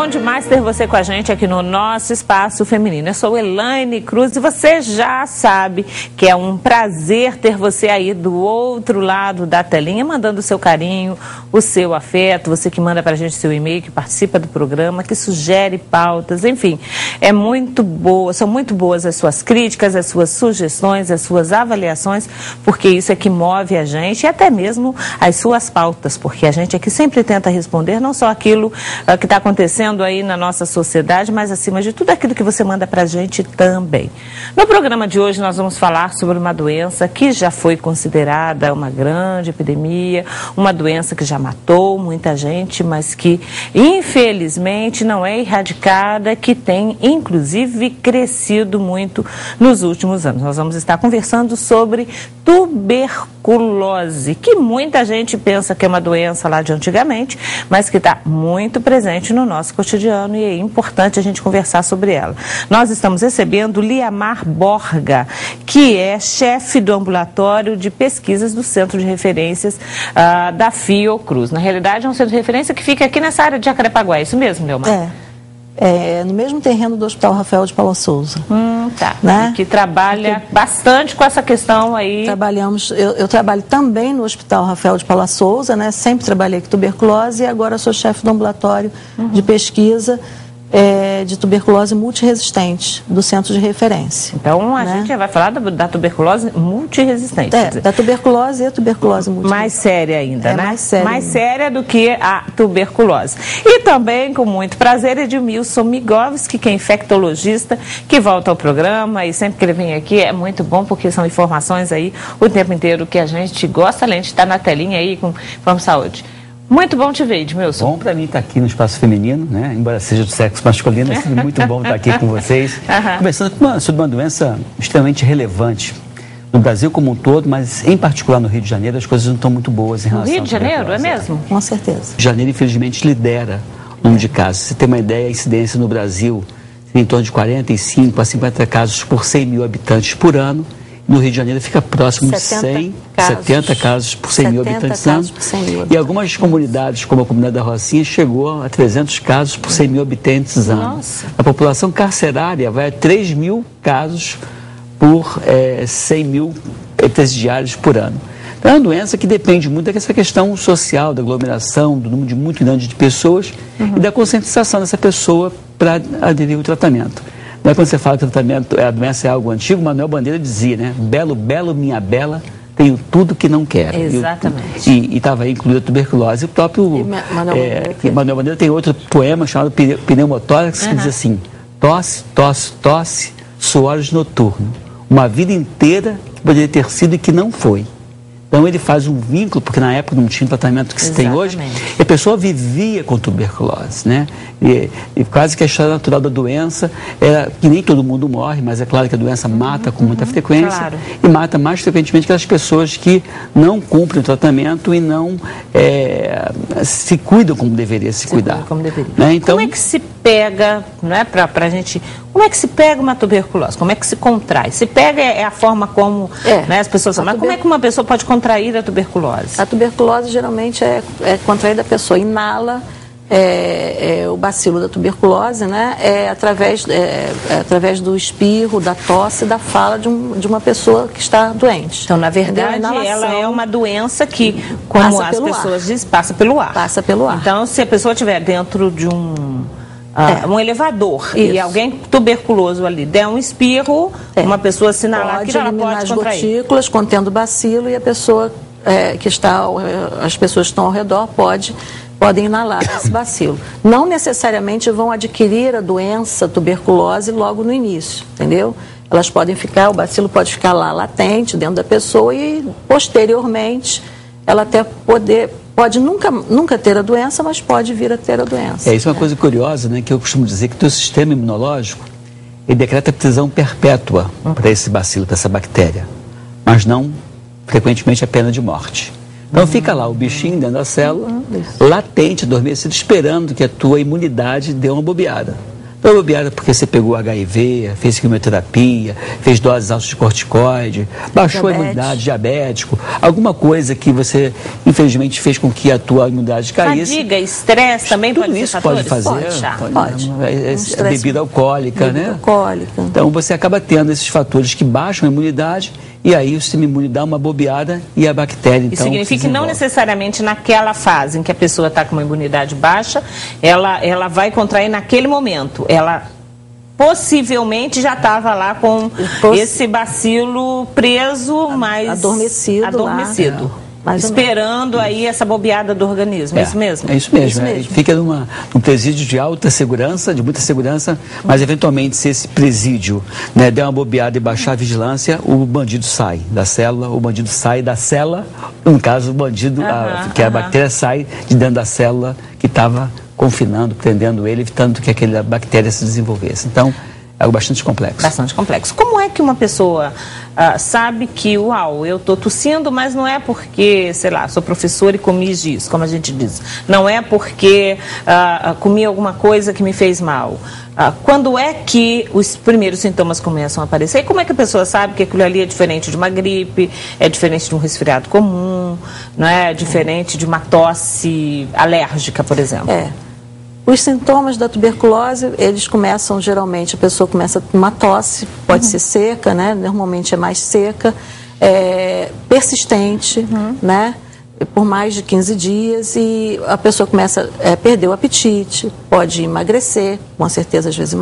demais ter você com a gente aqui no nosso Espaço Feminino. Eu sou Elaine Cruz e você já sabe que é um prazer ter você aí do outro lado da telinha, mandando o seu carinho, o seu afeto, você que manda pra gente seu e-mail, que participa do programa, que sugere pautas, enfim, é muito boa, são muito boas as suas críticas, as suas sugestões, as suas avaliações, porque isso é que move a gente e até mesmo as suas pautas, porque a gente aqui sempre tenta responder não só aquilo que está acontecendo aí na nossa sociedade, mas acima de tudo aquilo que você manda para a gente também. No programa de hoje nós vamos falar sobre uma doença que já foi considerada uma grande epidemia, uma doença que já matou muita gente, mas que infelizmente não é erradicada, que tem inclusive crescido muito nos últimos anos. Nós vamos estar conversando sobre tuberculose, que muita gente pensa que é uma doença lá de antigamente, mas que está muito presente no nosso cotidiano e é importante a gente conversar sobre ela. Nós estamos recebendo Liamar Borga, que é chefe do ambulatório de pesquisas do Centro de Referências da Fiocruz. Na realidade é um centro de referência que fica aqui nessa área de Jacarepaguá, é isso mesmo, Liamar? É no mesmo terreno do Hospital Rafael de Paula Souza. Tá. Né? Que trabalha bastante com essa questão aí. Trabalhamos, eu trabalho também no Hospital Rafael de Paula Souza, né? Sempre trabalhei com tuberculose e agora sou chefe do ambulatório de pesquisa de tuberculose multiresistente do Centro de Referência. Então a gente vai falar da tuberculose multiresistente. Da tuberculose e tuberculose multiresistente. Mais séria ainda, né? Mais séria do que a tuberculose. E também, com muito prazer, Edmilson Migovski, que é infectologista, que volta ao programa e sempre que ele vem aqui é muito bom, porque são informações aí o tempo inteiro que a gente gosta, além de estar na telinha aí com Vamos Saúde. Muito bom te ver, Edmilson. Bom para mim estar aqui no Espaço Feminino, né? Embora seja do sexo masculino, é sempre muito bom estar aqui com vocês. Conversando sobre uma doença extremamente relevante no Brasil como um todo, mas em particular no Rio de Janeiro, as coisas não estão muito boas em relação ao Rio de Janeiro, é mesmo? Com certeza. Rio de Janeiro, infelizmente, lidera o número de casos. Você tem uma ideia, a incidência no Brasil em torno de 45 a 50 casos por 100 mil habitantes por ano. No Rio de Janeiro fica próximo de 70 casos por 100 mil habitantes ano. E algumas comunidades, como a comunidade da Rocinha, chegou a 300 casos por 100 mil habitantes ano. Nossa. A população carcerária vai a 3 mil casos por 100 mil habitantes diários por ano. Então é uma doença que depende muito dessa questão social, da aglomeração, do número muito grande de pessoas e da conscientização dessa pessoa para aderir ao tratamento. Não é quando você fala que o tratamento, a doença é algo antigo, Manuel Bandeira dizia, né? Belo, belo, minha bela, tenho tudo que não quero. Exatamente. E estava aí incluída a tuberculose. O próprio Manuel Bandeira tem outro poema chamado Pneumotórax, que diz assim: tosse, tosse, tosse, suores noturno. Uma vida inteira que poderia ter sido e que não foi. Então ele faz um vínculo, porque na época não tinha o tratamento que se tem hoje, e a pessoa vivia com tuberculose, né? E quase que a história natural da doença era que nem todo mundo morre, mas é claro que a doença mata com muita frequência, e mata mais frequentemente aquelas pessoas que não cumprem o tratamento e não se cuidam como deveria se cuidar. Né? Então, como é que se pega, né, pra gente, como é que se pega uma tuberculose? Como é que se contrai? Se pega é a forma como né, as pessoas falam, mas como é que uma pessoa pode contrair a tuberculose? A tuberculose geralmente é contraída, a pessoa inala o bacilo da tuberculose, né, através do espirro, da tosse, da fala de uma pessoa que está doente. Então, na verdade, ela é uma doença que, como as pessoas dizem, passa pelo ar. Passa pelo ar. Então, se a pessoa estiver dentro de um elevador e alguém tuberculoso ali der um espirro, uma pessoa assinalar que ela pode as contrair. Gotículas contendo bacilo e a pessoa as pessoas que estão ao redor podem inalar esse bacilo. Não necessariamente vão adquirir a doença tuberculose logo no início, entendeu? Elas podem ficar, o bacilo pode ficar lá latente dentro da pessoa e posteriormente ela até pode nunca ter a doença, mas pode vir a ter a doença. Isso é uma coisa curiosa, né, que eu costumo dizer que o teu sistema imunológico ele decreta prisão perpétua para esse bacilo, para essa bactéria, mas não frequentemente a pena de morte. Então fica lá o bichinho dentro da célula, latente, adormecido, esperando que a tua imunidade dê uma bobeada. Então, bobeada porque você pegou HIV, fez quimioterapia, fez doses altas de corticoide, baixou a imunidade, diabético, alguma coisa que você, infelizmente, fez com que a tua imunidade caísse. Fadiga, estresse também tudo pode ser isso fatores? pode fazer. Pode. Bebida alcoólica, né? Alcoólica. Então, você acaba tendo esses fatores que baixam a imunidade e aí o sistema imune dá uma bobeada e a bactéria, então, isso significa que não necessariamente naquela fase em que a pessoa está com uma imunidade baixa, ela vai contrair naquele momento. Ela possivelmente já estava lá com esse bacilo preso, mas adormecido. Esperando aí essa bobeada do organismo, é isso mesmo? É isso mesmo. Fica num presídio de alta segurança, de muita segurança, mas eventualmente se esse presídio, né, der uma bobeada e baixar a vigilância, o bandido sai da célula, o bandido sai da cela, no caso o bandido, a bactéria sai de dentro da célula que estava confinando, prendendo ele, evitando que aquela bactéria se desenvolvesse. Então, é algo bastante complexo. Bastante complexo. Como é que uma pessoa sabe que, uau, eu estou tossindo, mas não é porque, sei lá, sou professor e comi giz, como a gente diz. Não é porque comi alguma coisa que me fez mal. Quando é que os primeiros sintomas começam a aparecer? E como é que a pessoa sabe que aquilo ali é diferente de uma gripe, é diferente de um resfriado comum, não é diferente de uma tosse alérgica, por exemplo? Os sintomas da tuberculose, eles começam, geralmente, a pessoa começa com uma tosse, pode ser seca, né? Normalmente é mais seca, persistente, né? Por mais de 15 dias e a pessoa começa a perder o apetite, pode emagrecer, com certeza às vezes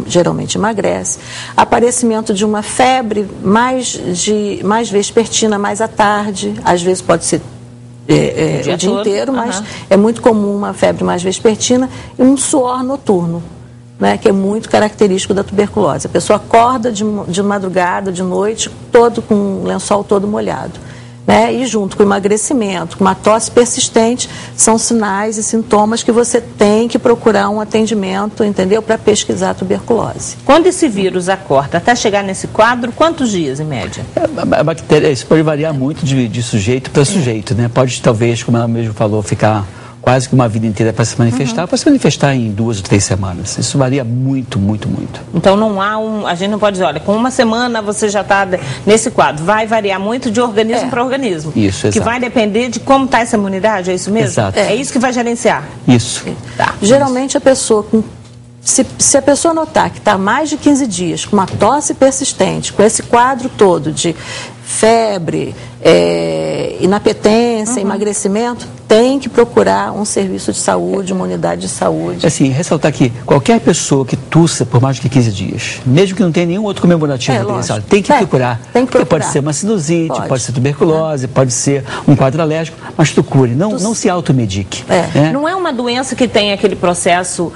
geralmente emagrece. Aparecimento de uma febre mais vespertina, mais à tarde, às vezes pode ser o dia inteiro, mas é muito comum uma febre mais vespertina e um suor noturno, né, que é muito característico da tuberculose. A pessoa acorda de madrugada, de noite, todo com um lençol todo molhado. Né, e junto com o emagrecimento, com uma tosse persistente, são sinais e sintomas que você tem que procurar um atendimento, entendeu? Para pesquisar a tuberculose. Quando esse vírus acorda, até chegar nesse quadro, quantos dias em média? A bactéria, isso pode variar muito de sujeito para sujeito, né? Pode, talvez, como ela mesmo falou, ficar quase que uma vida inteira para se manifestar, pode se manifestar em 2 ou 3 semanas. Isso varia muito, muito, muito. Então não há a gente não pode dizer, olha, com uma semana você já está nesse quadro. Vai variar muito de organismo para organismo. Isso, exato. Que vai depender de como está essa imunidade, é isso mesmo? Exato. É isso que vai gerenciar? Isso. Tá. Geralmente a pessoa se a pessoa notar que está mais de 15 dias com uma tosse persistente, com esse quadro todo de febre, inapetência, emagrecimento, tem que procurar um serviço de saúde, uma unidade de saúde. Assim, ressaltar que qualquer pessoa que tussa por mais de 15 dias, mesmo que não tenha nenhum outro comemorativo, tem que procurar. Tem que procurar. Porque pode ser uma sinusite, pode ser tuberculose, pode ser um quadro alérgico, mas procure, não se automedique. Né? Não é uma doença que tem aquele processo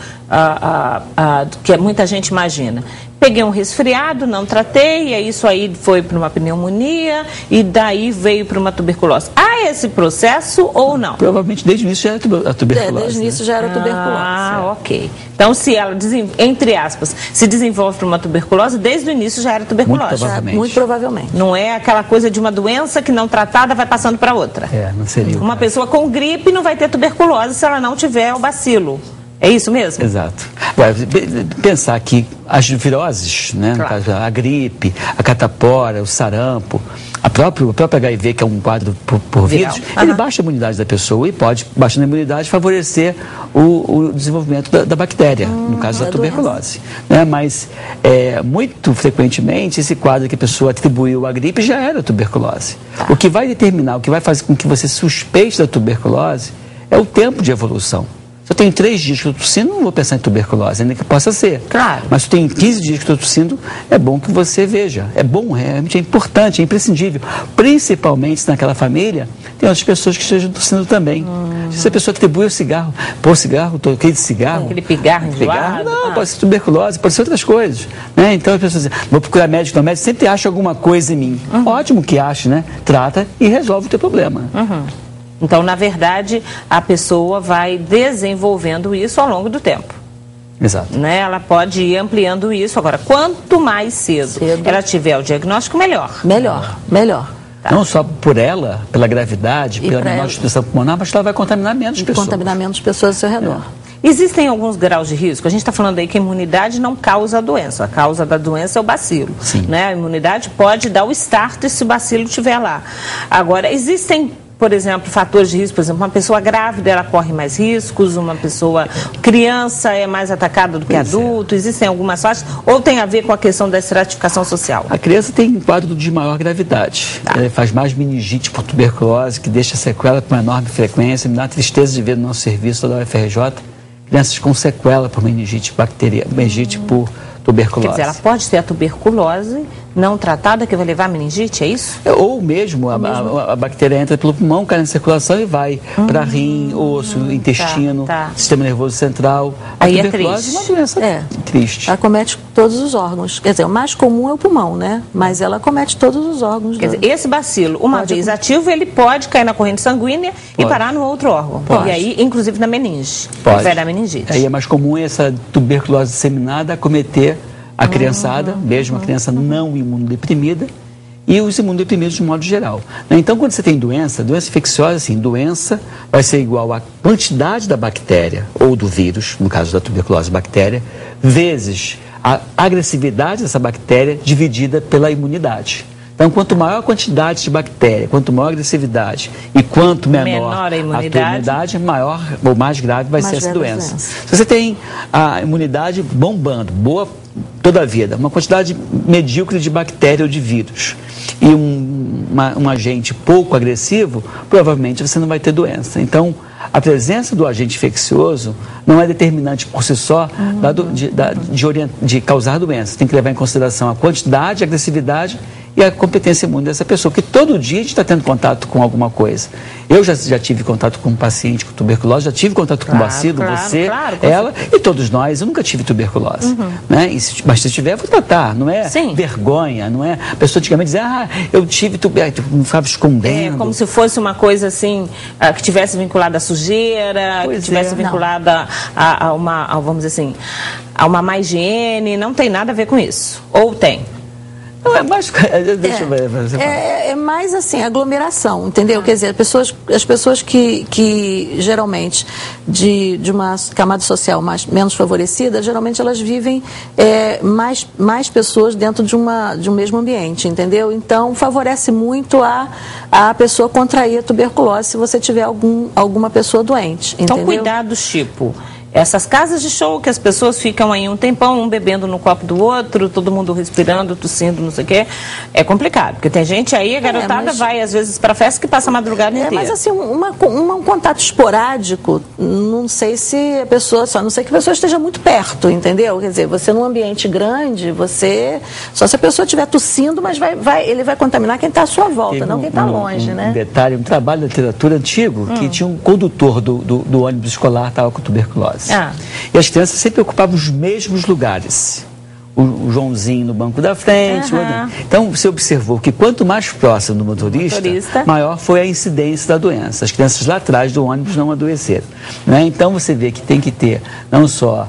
que muita gente imagina. Peguei um resfriado, não tratei, e isso aí foi para uma pneumonia e daí veio para uma tuberculose. Há esse processo ou não? Provavelmente desde o início já era a tuberculose. Desde o início já era tuberculose. Ok. Então, se ela, entre aspas, se desenvolve para uma tuberculose, desde o início já era tuberculose. Muito provavelmente. Não é aquela coisa de uma doença que não tratada vai passando para outra. Não seria. Uma pessoa com gripe não vai ter tuberculose se ela não tiver o bacilo. É isso mesmo? Exato. Pensar que as viroses, né, no caso, a gripe, a catapora, o sarampo, o próprio HIV, que é um quadro por vírus, ele baixa a imunidade da pessoa e pode, baixando a imunidade, favorecer o desenvolvimento da bactéria, no caso da tuberculose. Né? Mas, muito frequentemente, esse quadro que a pessoa atribuiu à gripe já era tuberculose. O que vai determinar, o que vai fazer com que você suspeite da tuberculose é o tempo de evolução. Se eu tenho 3 dias que eu estou tossindo, não vou pensar em tuberculose, ainda que possa ser. Claro. Mas se eu tenho 15 dias que estou tossindo, é bom que você veja. É bom, realmente é importante, é imprescindível. Principalmente se naquela família tem outras pessoas que estejam tossindo também. Se a pessoa atribui o cigarro, aquele cigarro... Aquele pigarro enjoado. Não, pode ser tuberculose, pode ser outras coisas. Né? Então as pessoas dizem, vou procurar médico, não, médico sempre acha alguma coisa em mim. Ótimo que ache, né? Trata e resolve o teu problema. Então, na verdade, a pessoa vai desenvolvendo isso ao longo do tempo. Exato. Né? Ela pode ir ampliando isso. Agora, quanto mais cedo ela tiver o diagnóstico, melhor. Melhor. Tá. Não só por ela, pela gravidade, pela menor destruição pulmonar, mas ela vai contaminar menos pessoas. Contaminar menos pessoas ao seu redor. Existem alguns graus de risco? A gente está falando aí que a imunidade não causa a doença. A causa da doença é o bacilo. Né? A imunidade pode dar o start se o bacilo estiver lá. Agora, existem, por exemplo, fatores de risco, por exemplo, uma pessoa grávida, ela corre mais riscos, uma pessoa criança é mais atacada do que adulto, existem algumas faixas, ou tem a ver com a questão da estratificação social? A criança tem um quadro de maior gravidade, ela faz mais meningite por tuberculose, que deixa sequela com enorme frequência, me dá tristeza de ver no nosso serviço da UFRJ, crianças com sequela por meningite bacteriana, meningite por tuberculose. Quer dizer, ela pode ter a tuberculose não tratada que vai levar a meningite, é isso? Ou mesmo, a bactéria entra pelo pulmão, cai na circulação e vai para rim, osso, intestino, sistema nervoso central. Aí é triste. É uma doença triste. Ela comete todos os órgãos. Quer dizer, o mais comum é o pulmão, né? Mas ela comete todos os órgãos. Quer dizer, esse bacilo, uma vez ativo, ele pode cair na corrente sanguínea e parar no outro órgão. E aí, inclusive na meninge. Vai dar meningite. Aí é mais comum essa tuberculose disseminada acometer a criançada, mesmo a criança não imunodeprimida, e os imunodeprimidos de modo geral. Então, quando você tem doença infecciosa, assim, doença vai ser igual à quantidade da bactéria, ou do vírus, no caso da tuberculose bactéria, vezes a agressividade dessa bactéria dividida pela imunidade. Então, quanto maior a quantidade de bactéria, quanto maior a agressividade e quanto menor a imunidade, maior ou mais grave vai ser essa doença. Se você tem a imunidade bombando, boa toda a vida, uma quantidade medíocre de bactéria ou de vírus e um agente pouco agressivo, provavelmente você não vai ter doença. Então, a presença do agente infeccioso não é determinante por si só de causar doença. Tem que levar em consideração a quantidade, a agressividade e a competência imune dessa pessoa, porque todo dia a gente está tendo contato com alguma coisa. Eu já tive contato com um paciente com tuberculose, já tive contato com bacilo, você, ela e todos nós. Eu nunca tive tuberculose. Né? Mas se tiver, eu vou tratar. Não é vergonha, não é... A pessoa antigamente dizia, eu tive tuberculose, não ficava escondendo. É como se fosse uma coisa assim, que tivesse vinculada à sujeira, que tivesse vinculada a uma, vamos dizer assim, a uma má higiene. Não tem nada a ver com isso. Ou tem? Não, é mais... Deixa eu ver. É mais assim, aglomeração, entendeu? Quer dizer, as pessoas que geralmente de uma camada social menos favorecida, geralmente elas vivem mais pessoas dentro de um mesmo ambiente, entendeu? Então, favorece muito a pessoa contrair a tuberculose se você tiver alguma pessoa doente, entendeu? Então, cuidados tipo... Essas casas de show que as pessoas ficam aí um tempão, um bebendo no copo do outro, todo mundo respirando, tossindo, não sei o quê, é complicado. Porque tem gente aí, a garotada vai às vezes para festa que passa a madrugada inteira. Mas assim, um contato esporádico, não sei se a pessoa, só não sei que a pessoa esteja muito perto, entendeu? Quer dizer, você num ambiente grande, só se a pessoa estiver tossindo, mas ele vai contaminar quem está à sua volta, não quem está longe, né? Detalhe, um trabalho de literatura antigo, que tinha um condutor do ônibus escolar estava com tuberculose. E as crianças sempre ocupavam os mesmos lugares. O Joãozinho no banco da frente. Então, você observou que quanto mais próximo do motorista, maior foi a incidência da doença. As crianças lá atrás do ônibus não adoeceram. Né? Então, você vê que tem que ter não só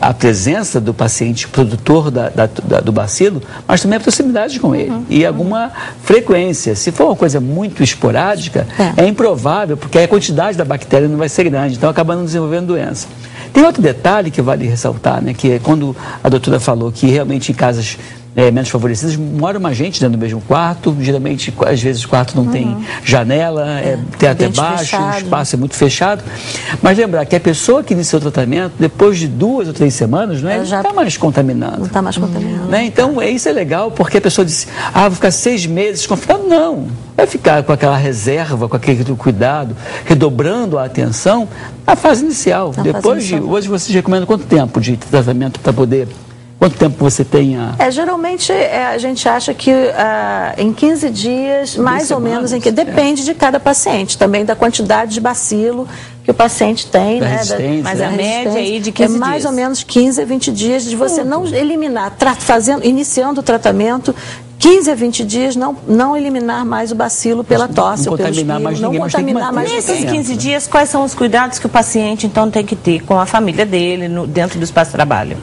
a presença do paciente produtor do bacilo, mas também a proximidade com ele. E alguma frequência. Se for uma coisa muito esporádica, é improvável, porque a quantidade da bactéria não vai ser grande. Então, acaba não desenvolvendo doença. Tem outro detalhe que vale ressaltar, né, que é quando a doutora falou que realmente em casas menos favorecidas mora uma gente dentro do mesmo quarto, geralmente às vezes o quarto não tem janela, teto é baixo, o espaço é muito fechado, mas lembrar que a pessoa que iniciou o tratamento, depois de 2 ou 3 semanas, não está mais contaminando. Não está mais contaminando. Né? Então, isso é legal, porque a pessoa disse, vou ficar 6 meses confinado. Não, vai ficar com aquela reserva, com aquele cuidado, redobrando a atenção na fase inicial. Hoje vocês recomendam quanto tempo de tratamento para poder... Quanto tempo você tem geralmente a gente acha que em 15 dias, mais ou menos, depende de cada paciente, também da quantidade de bacilo que o paciente tem, né? Mas a média aí de 15 dias. É mais ou menos 15 a 20 dias de você não eliminar, iniciando o tratamento, 15 a 20 dias, não eliminar mais o bacilo pela tosse ou pelo espirro, não contaminar mais ninguém. Nesses 15 dias, quais são os cuidados que o paciente, então, tem que ter com a família dele, dentro do espaço de trabalho?